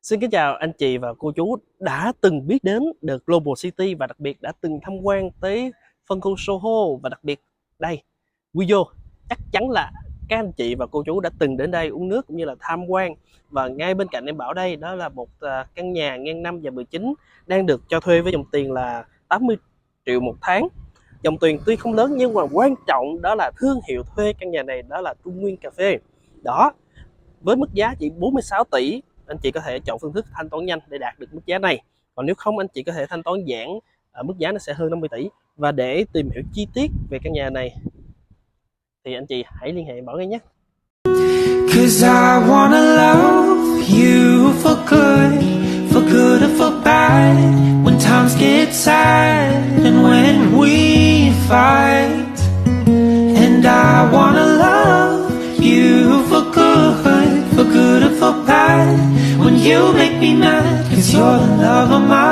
Xin kính chào anh chị và cô chú đã từng biết đến The Global City và đặc biệt đã từng tham quan tới phân khu Soho, và đặc biệt đây, Video chắc chắn là các anh chị và cô chú đã từng đến đây uống nước cũng như là tham quan. Và ngay bên cạnh em Bảo đây, đó là một căn nhà ngang 5 và 19 đang được cho thuê với dòng tiền là 80 triệu một tháng. Dòng tiền tuy không lớn nhưng mà quan trọng đó là thương hiệu thuê căn nhà này, đó là Trung Nguyên Cà Phê. Đó, với mức giá chỉ 46 tỷ, anh chị có thể chọn phương thức thanh toán nhanh để đạt được mức giá này. Còn nếu không, anh chị có thể thanh toán giãn, ở mức giá nó sẽ hơn 50 tỷ. Và để tìm hiểu chi tiết về căn nhà này thì anh chị hãy liên hệ Bảo ngay nhé. Cause I wanna love you for good or for bad. When times get sad and when we fight. And I wanna love you for good or for bad. When you make me mad, cause you're the love of my